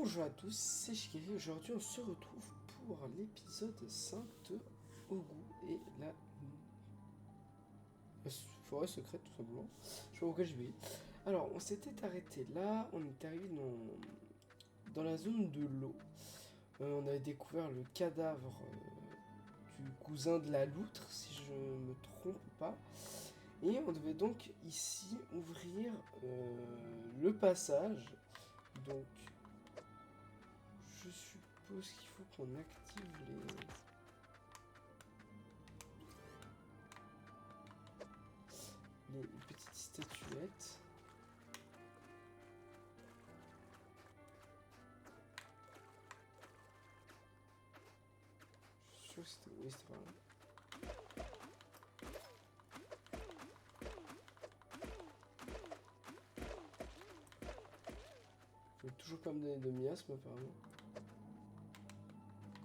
Bonjour à tous, c'est Shikiri. Aujourd'hui, on se retrouve pour l'épisode 5 de Ogu et la forêt secrète, tout simplement. Je sais pas pourquoi j'ai oublié. Alors, on s'était arrêté là, on est arrivé dans la zone de l'eau. On avait découvert le cadavre du cousin de la loutre, si je me trompe pas. Et on devait donc ici ouvrir le passage. Donc, je suppose qu'il faut qu'on active les petites statuettes. Je suis sûr que c'était... Oui, c'était par là. Je veux toujours pas me donner de miasme, apparemment.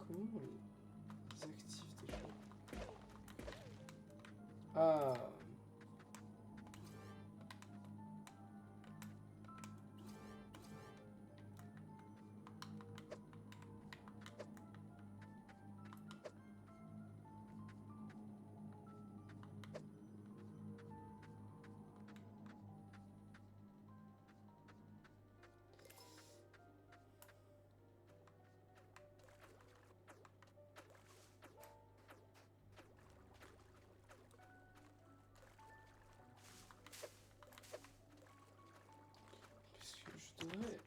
Comment on les active déjà? Ah! Puisque je devrais...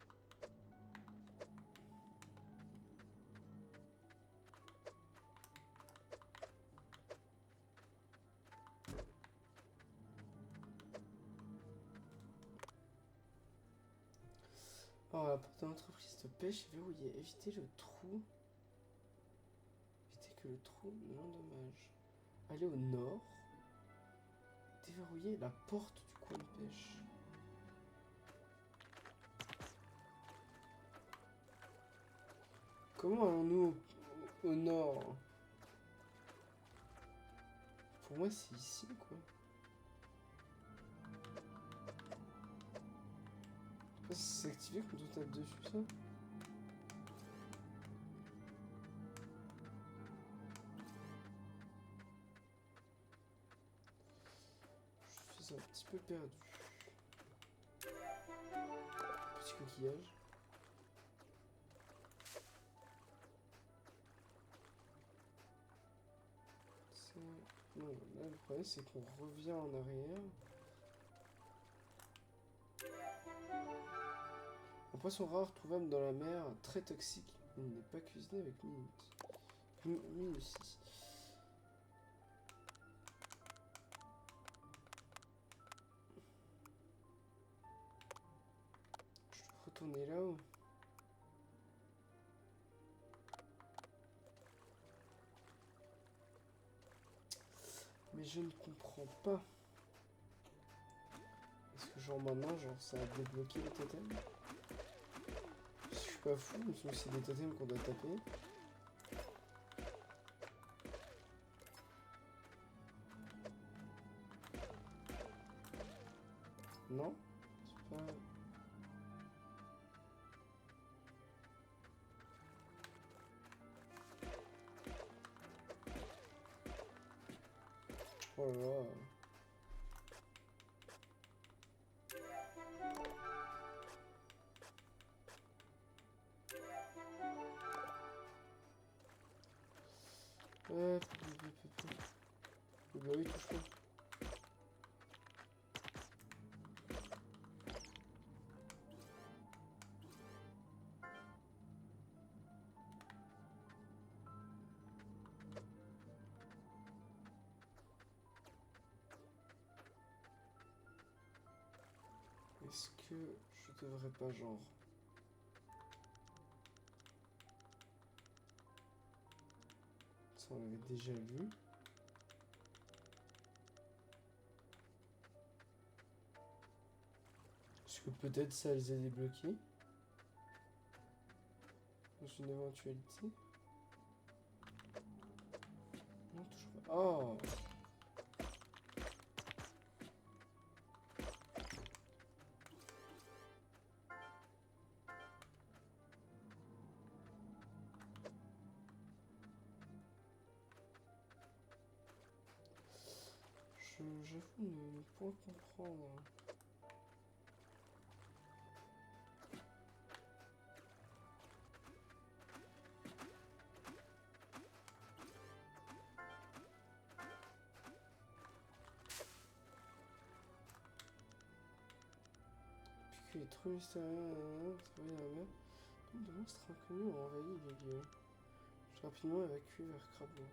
Oh, la porte de l'entreprise de pêche est verrouillée. Éviter le trou. Éviter que le trou ne l'endommage. Aller au nord. Déverrouiller la porte du coin de pêche. Comment allons-nous au nord? Pour moi, c'est ici, quoi. Je sais pas si c'est activé quand on tape dessus, ça. Je suis un petit peu perdu. Petit coquillage. Non, là le problème c'est qu'on revient en arrière. Un poisson rare trouvable dans la mer, très toxique. Il n'est pas cuisiné avec minutie. Je dois retourner là-haut. Mais je ne comprends pas. Est-ce que genre maintenant, genre ça a débloqué les totems? Je suis pas fou, mais c'est des totems qu'on doit taper. Non? C'est pas... Oh là là. Bah oui, touche pas. Est-ce que je devrais pas genre... Ça on l'avait déjà vu. Est-ce que peut-être ça les a débloqués? Dans une éventualité? Non, toujours pas. Oh! j'avoue ne point comprendre. Puis qu'il est trop mystérieux, travailler dans la mer. De monstres inconnus ont envahi les lieux. Je suis rapidement évacué vers Crablo.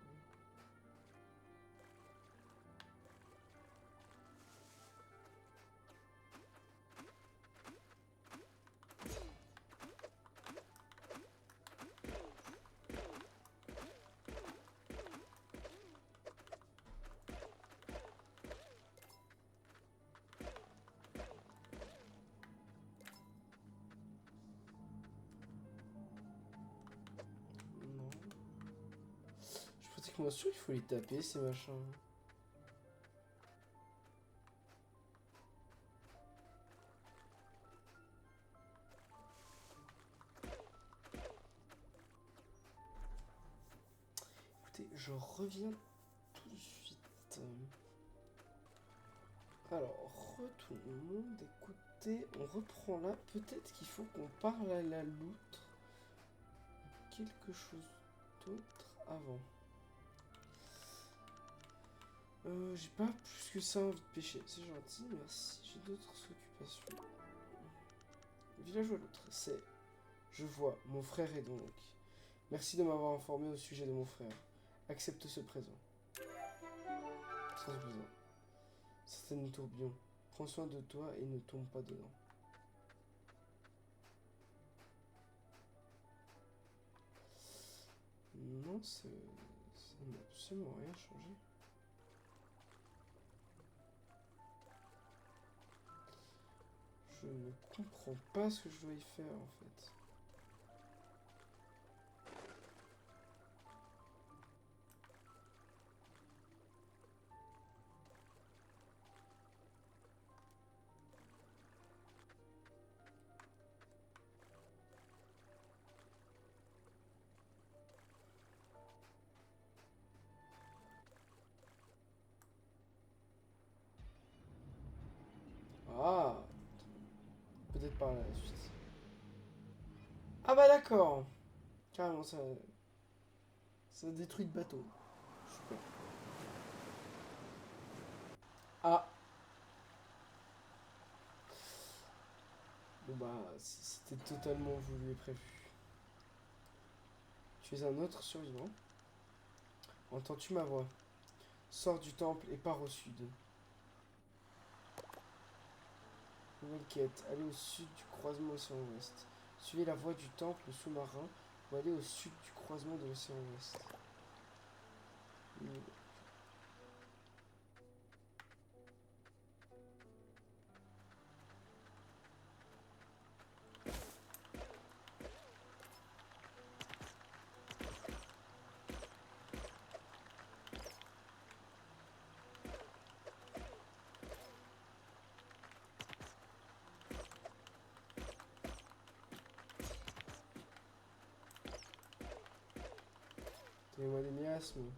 Non. Je suis pratiquement sûr qu'il faut les taper ces machins. Écoutez, je reviens tout de suite. Alors, retournons. Écoutez, on reprend là. Peut-être qu'il faut qu'on parle à la loutre. Quelque chose d'autre avant. J'ai pas plus que ça envie de pêcher. C'est gentil, merci. J'ai d'autres occupations. Village ou l'autre, c'est... Je vois, mon frère est donc. Merci de m'avoir informé au sujet de mon frère. Accepte ce présent. Sans besoin. C'est un tourbillon. Prends soin de toi et ne tombe pas dedans. Non, ça n'a absolument rien changé. Je ne comprends pas ce que je dois y faire en fait. Ah, peut-être par la suite. Ah bah d'accord. Carrément, ça détruit le bateau. Super. Ah. Bon bah, c'était totalement voulu et prévu. Tu es un autre survivant. Entends-tu ma voix? Sors du temple et pars au sud. Nouvelle quête. Allez au sud du croisement océan-ouest. Suivez la voie du temple sous-marin ou allez au sud du croisement de l'océan ouest. Donnez-moi des miasmes.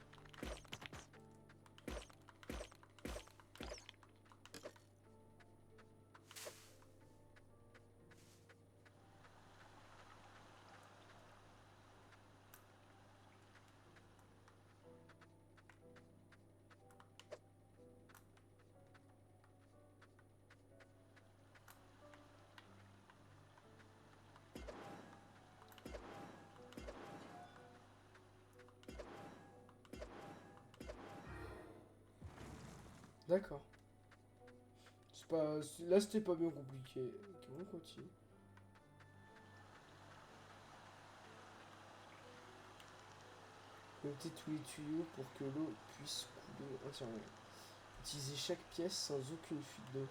D'accord. C'est pas... Là, c'était pas bien compliqué. Ok, on continue. Mettez tous les tuyaux pour que l'eau puisse couler entièrement. Utilisez chaque pièce sans aucune fuite d'eau.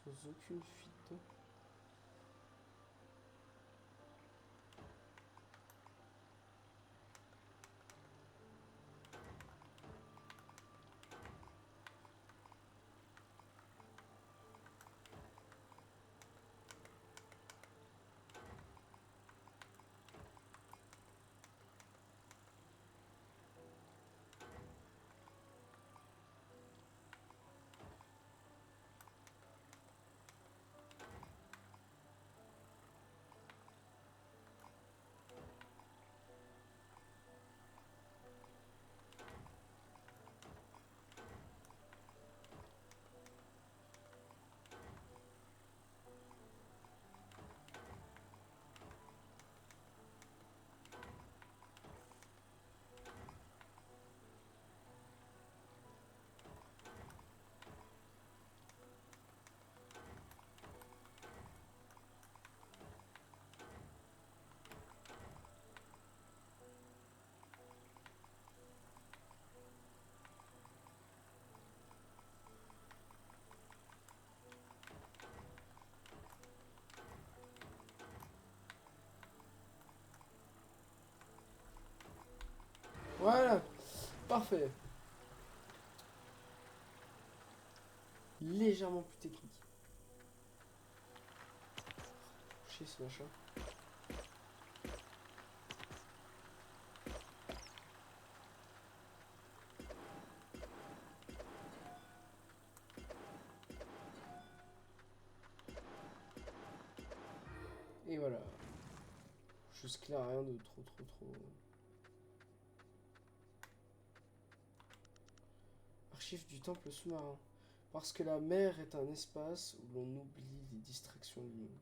Sans aucune fuite d'eau. Parfait. Légèrement plus technique. Chier ce machin. Et voilà. Jusque-là, rien de trop. Archives du temple sous-marin. Parce que la mer est un espace où l'on oublie les distractions du monde.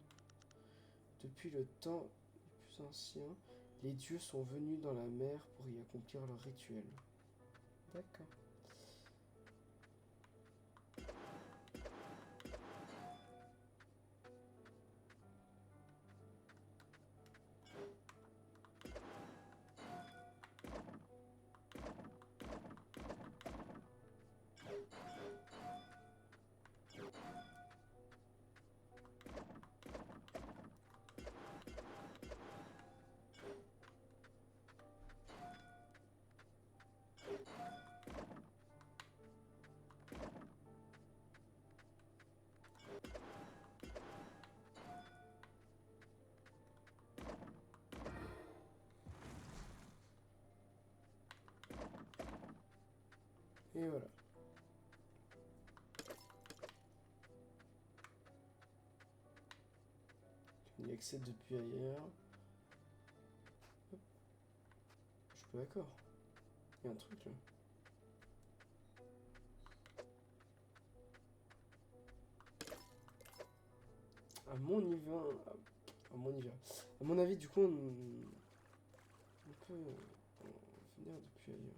Depuis le temps le plus ancien, les dieux sont venus dans la mer pour y accomplir leur rituel. D'accord. Et voilà. On y accède depuis ailleurs. Hop. Je suis pas d'accord. Il y a un truc là. À mon niveau. À mon niveau. À mon avis, du coup, on peut venir depuis ailleurs.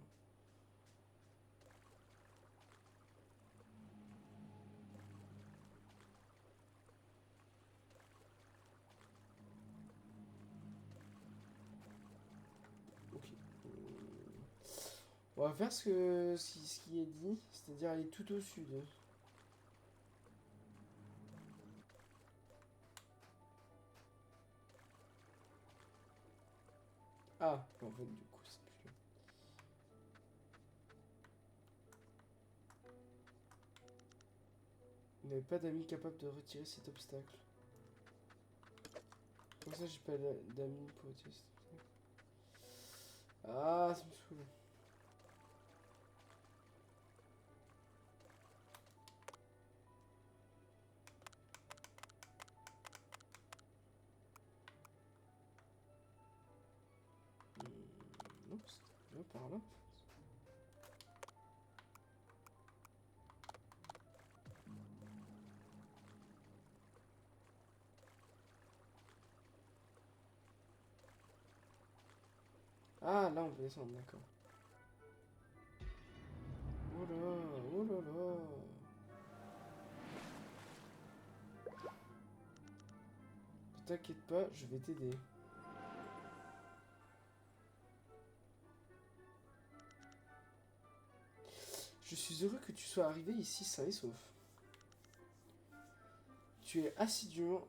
Ok. On va faire ce qui est dit, c'est-à-dire aller tout au sud. Ah, en fait, du coup, c'est plus là. On n'avait pas d'amis capables de retirer cet obstacle. Comme ça, j'ai pas d'amis pour retirer cet obstacle. Ah, ça me saoule. Non, c'était bien par là. Ah, là, on peut descendre, d'accord. Oh là, oh là là. Ne t'inquiète pas, je vais t'aider. Je suis heureux que tu sois arrivé ici sain et sauf. Tu as assidûment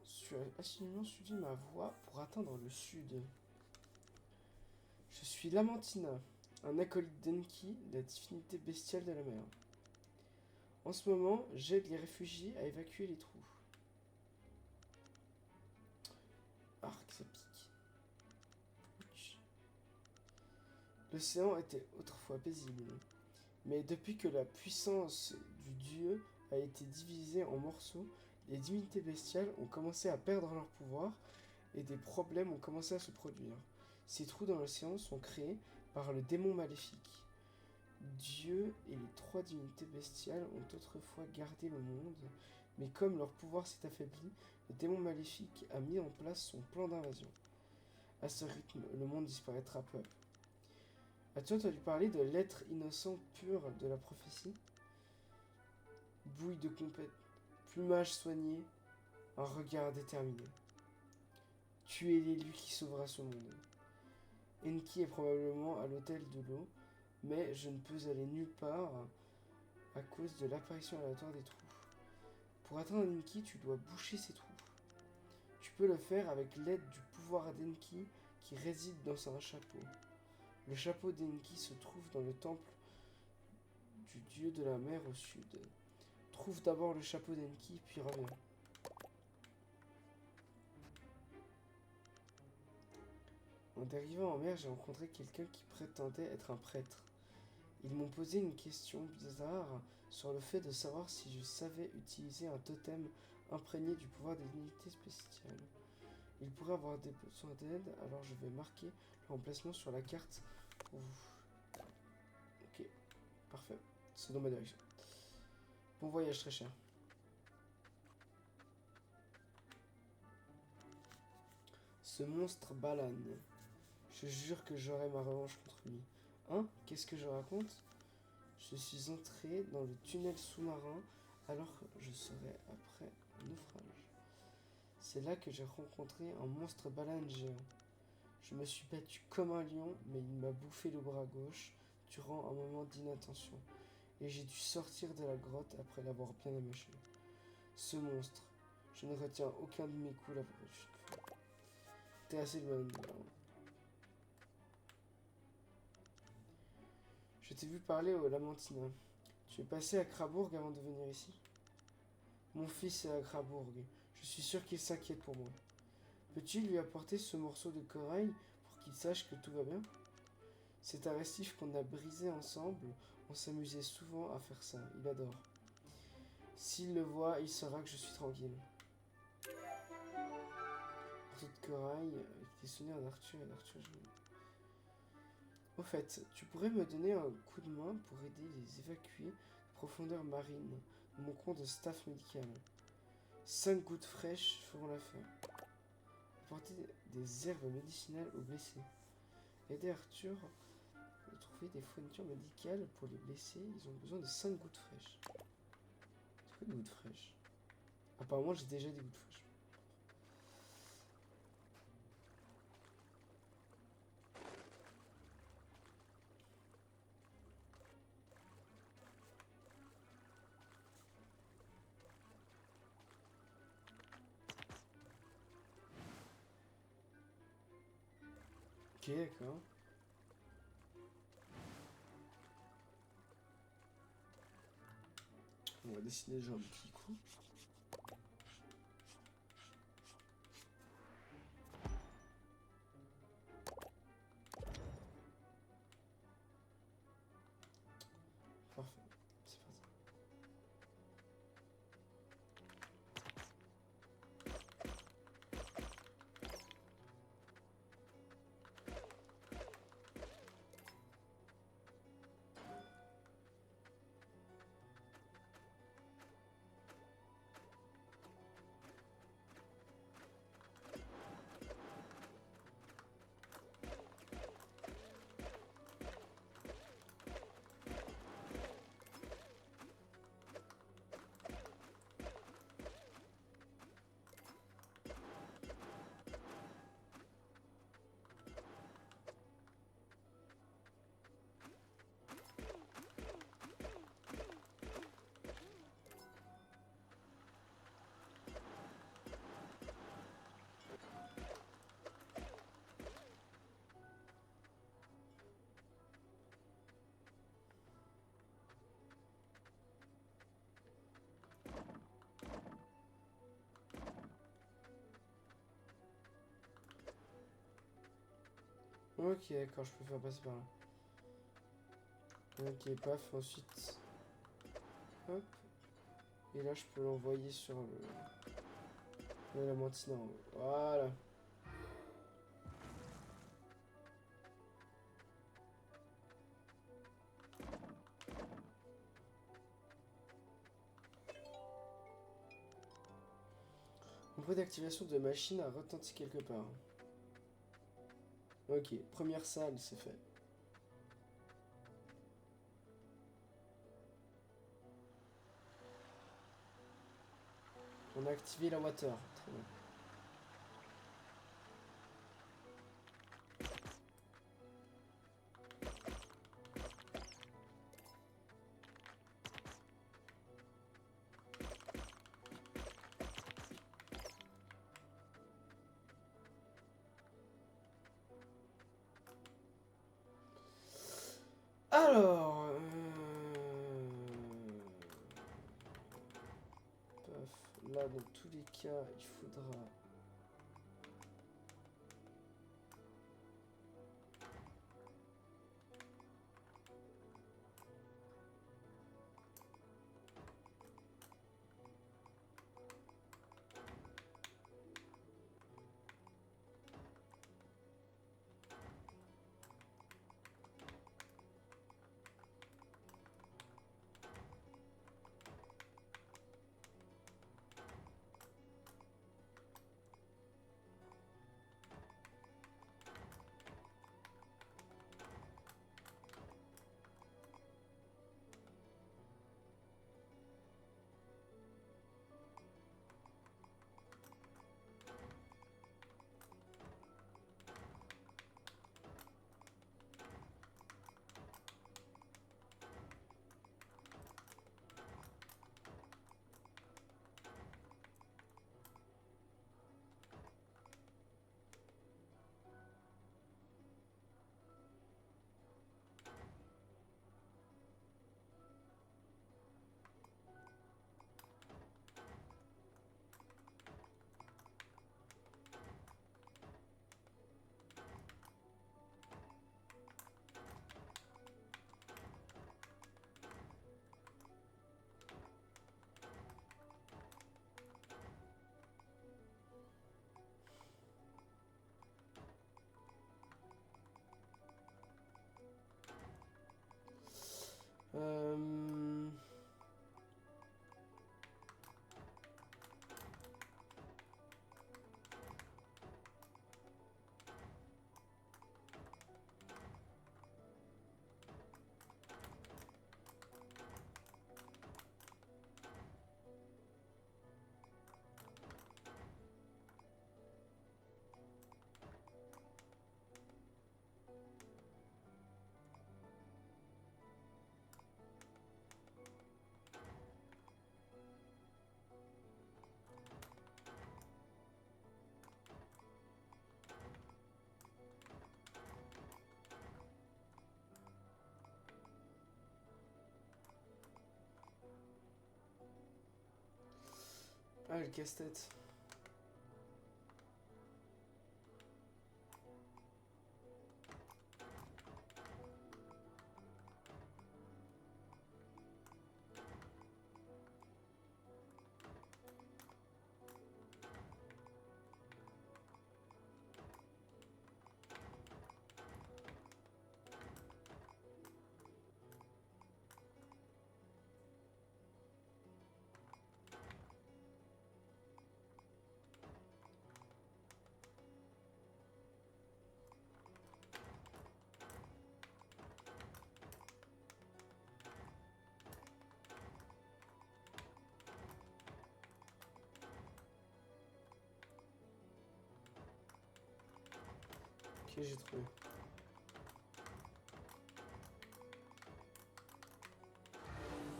suivi ma voie pour atteindre le sud. Je suis Lamantina, un acolyte d'Enki, la divinité bestiale de la mer. En ce moment, j'aide les réfugiés à évacuer les trous. Arc, ça pique. Ouch. L'océan était autrefois paisible, mais depuis que la puissance du dieu a été divisée en morceaux, les divinités bestiales ont commencé à perdre leur pouvoir et des problèmes ont commencé à se produire. Ces trous dans l'océan sont créés par le démon maléfique. Dieu et les trois divinités bestiales ont autrefois gardé le monde, mais comme leur pouvoir s'est affaibli, le démon maléfique a mis en place son plan d'invasion. À ce rythme, le monde disparaîtra peu à peu. As-tu entendu parler de l'être innocent pur de la prophétie? Bouille de compète, plumage soigné, un regard déterminé. Tu es l'élu qui sauvera ce monde. Enki est probablement à l'hôtel de l'eau, mais je ne peux aller nulle part à cause de l'apparition aléatoire des trous. Pour atteindre Enki, tu dois boucher ces trous. Tu peux le faire avec l'aide du pouvoir d'Enki qui réside dans un chapeau. Le chapeau d'Enki se trouve dans le temple du dieu de la mer au sud. Trouve d'abord le chapeau d'Enki, puis reviens. En dérivant en mer, j'ai rencontré quelqu'un qui prétendait être un prêtre. Ils m'ont posé une question bizarre sur le fait de savoir si je savais utiliser un totem imprégné du pouvoir des unités spéciales. Ils pourraient avoir des besoins d'aide, alors je vais marquer leur emplacement sur la carte pour vous. Ok, parfait. C'est dans ma direction. Bon voyage très cher. Ce monstre Balan. Je jure que j'aurai ma revanche contre lui. Hein? Qu'est-ce que je raconte? Je suis entré dans le tunnel sous-marin alors que je serais après un naufrage. C'est là que j'ai rencontré un monstre baleine géant. Je me suis battu comme un lion, mais il m'a bouffé le bras gauche durant un moment d'inattention, et j'ai dû sortir de la grotte après l'avoir bien amoché. Ce monstre, je ne retiens aucun de mes coups la prochaine fois. T'es assez bonne. Je t'ai vu parler au Lamantina. Tu es passé à Crabourg avant de venir ici? Mon fils est à Crabourg. Je suis sûr qu'il s'inquiète pour moi. Peux-tu lui apporter ce morceau de corail pour qu'il sache que tout va bien? C'est un récif qu'on a brisé ensemble. On s'amusait souvent à faire ça. Il adore. S'il le voit, il saura que je suis tranquille. Morceau de corail avec des souvenirs d'Arthur et d'Arthur. Au fait, tu pourrais me donner un coup de main pour aider les évacuer de profondeur marine de mon compte de staff médical. 5 gouttes fraîches feront l'affaire. Apporter des herbes médicinales aux blessés. Aider Arthur à trouver des fournitures médicales pour les blessés. Ils ont besoin de 5 gouttes fraîches. C'est quoi des gouttes fraîches? Apparemment, j'ai déjà des gouttes fraîches. Ok, d'accord. On va dessiner déjà un petit coup. Parfait, c'est parti. Ok, d'accord, je peux faire passer par là. Ok, paf, ensuite. Hop. Et là, je peux l'envoyer sur la mantine en haut. Voilà. Un bruit d'activation de machine a retenti quelque part. Ok, première salle, c'est fait. On a activé la water. Très bien. Alors, dans tous les cas, il faudra... Euh... Ah, le casse-tête. Ok, j'ai trouvé.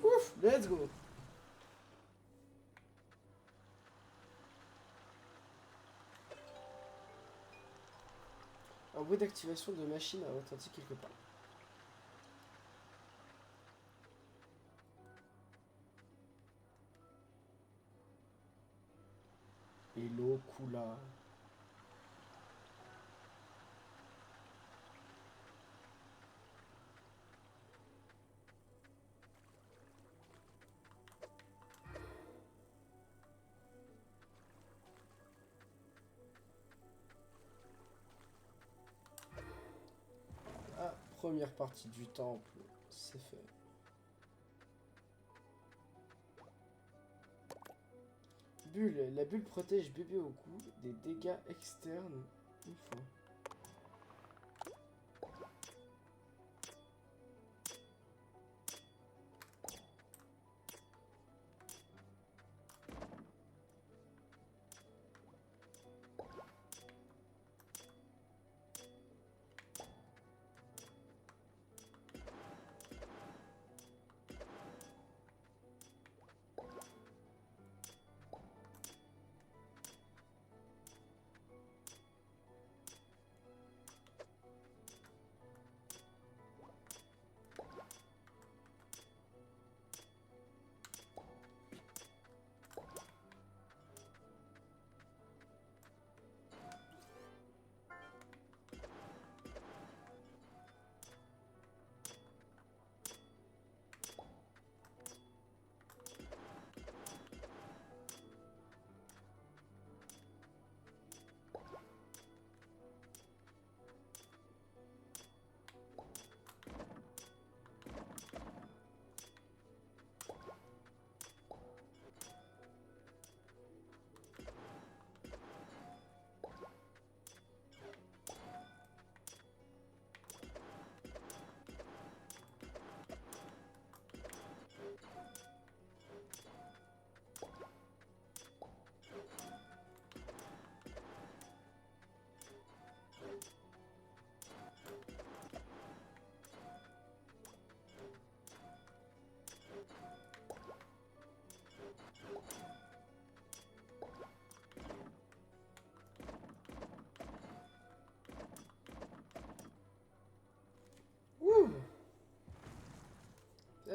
Ouf, let's go. Un bruit d'activation de machine a retenti quelque part. Et l'eau coula. Ah, première partie du temple, c'est fait. Bulle, la bulle protège bébé au cou des dégâts externes une fois.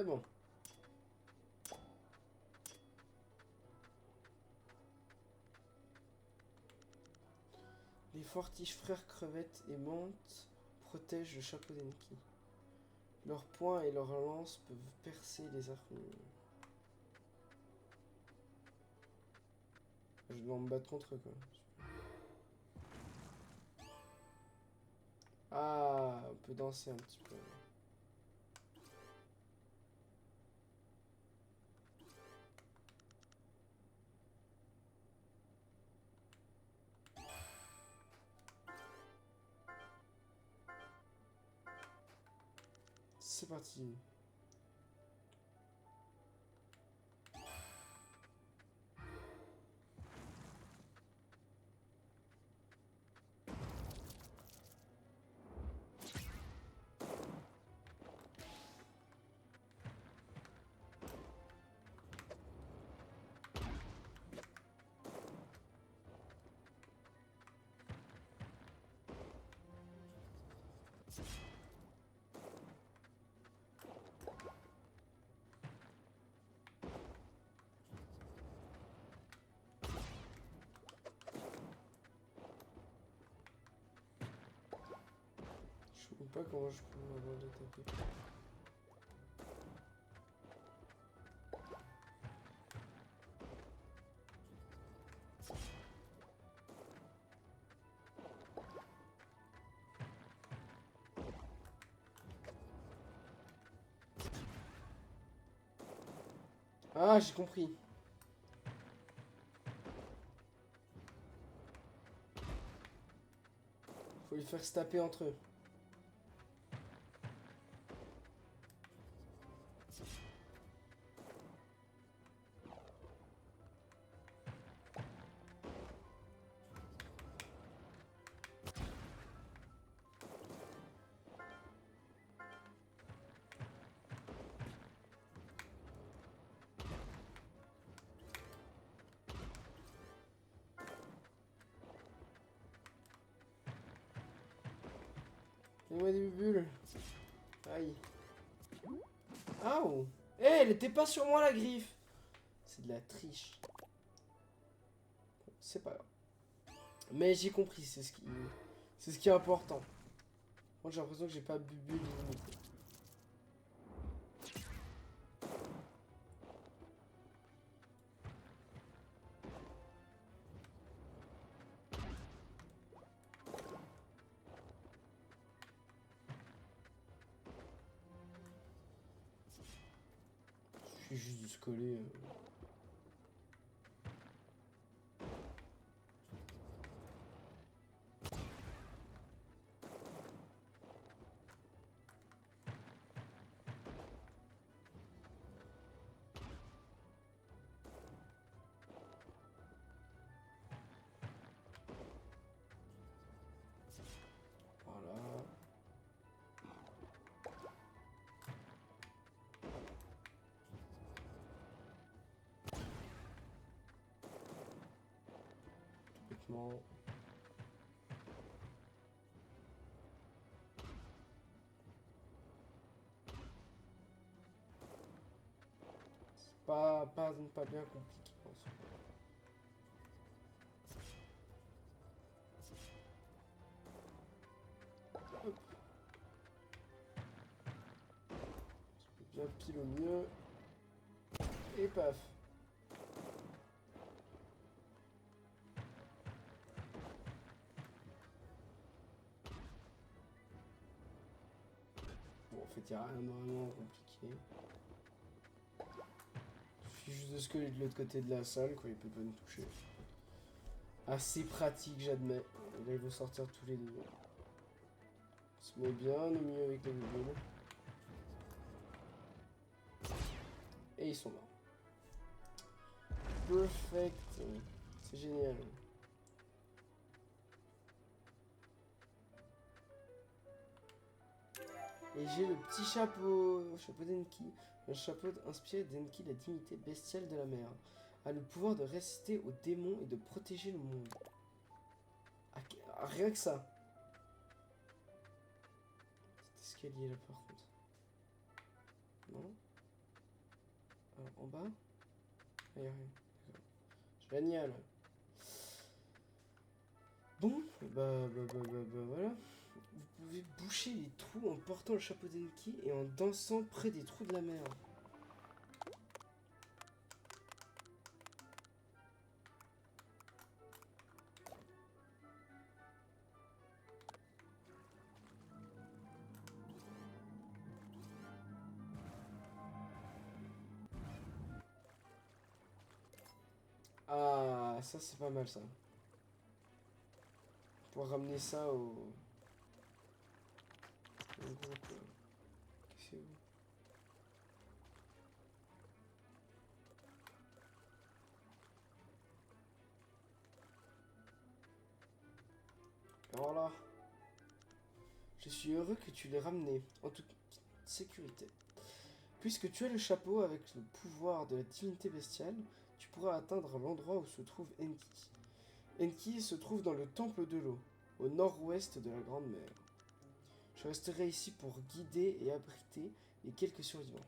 Mais bon. Les fortiches frères crevettes et menthe protègent le chapeau d'Enki. Leurs poings et leurs lances peuvent percer les armures. Je dois me battre contre eux quoi. Ah, on peut danser un petit peu. C'est parti. Je sais pas comment je peux avoir les taper. Ah, j'ai compris. Faut les faire se taper entre eux. Fais-moi des bulles. Aïe. Aouh. Eh, elle était pas sur moi la griffe. C'est de la triche. C'est pas grave. Mais j'ai compris, c'est ce qui est important. Moi j'ai l'impression que j'ai pas bulle illimitée. Je suis juste de se coller. Voilà. Complètement. C'est pas bien compliqué en soi. Hop. Bien pile au mieux. Et paf. Bon, en fait, il n'y a rien de vraiment compliqué. Il suffit juste de se coller de l'autre côté de la salle, quoi, il peut pas nous toucher. Assez pratique, j'admets. Et là, ils vont sortir tous les deux. On se met bien au milieu avec les bulles. Et ils sont morts. Perfect. C'est génial. Et j'ai le petit chapeau d'Enki. Un chapeau inspiré d'Enki, la dignité bestiale de la mer. A le pouvoir de résister aux démons et de protéger le monde. Ah, rien que ça. Cet escalier là par contre. Non. Alors, en bas. Ah, y a rien. Génial. Bon, voilà. Vous pouvez boucher les trous en portant le chapeau d'Enki et en dansant près des trous de la mer. Ah, ça c'est pas mal ça. Pour ramener ça au groupe. Qu'est-ce que c'est? Alors là, je suis heureux que tu l'aies ramené, en toute sécurité. Puisque tu as le chapeau avec le pouvoir de la divinité bestiale, tu pourras atteindre l'endroit où se trouve Enki. Enki se trouve dans le temple de l'eau, au nord-ouest de la Grande Mer. Je resterai ici pour guider et abriter les quelques survivants.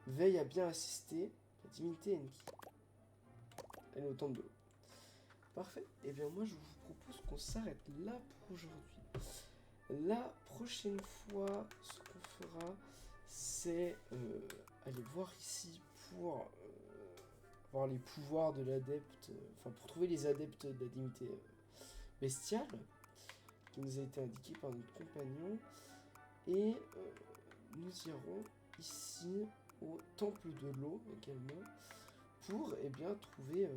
Veille à bien assister la divinité Enki. Elle est au temple de l'eau. Parfait. Et bien moi je vous propose qu'on s'arrête là pour aujourd'hui. La prochaine fois, ce qu'on fera, c'est aller voir ici pour voir les pouvoirs de l'adepte, enfin pour trouver les adeptes de la divinité bestiale, qui nous a été indiqué par notre compagnon. Et nous irons ici au temple de l'eau également, pour trouver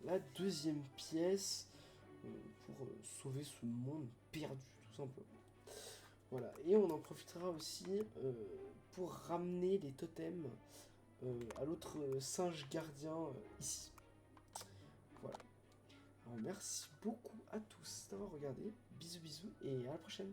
la deuxième pièce pour sauver ce monde perdu, tout simplement. Voilà, et on en profitera aussi pour ramener les totems à l'autre singe gardien ici. Voilà. Alors, merci beaucoup à tous d'avoir regardé. Bisous bisous et à la prochaine.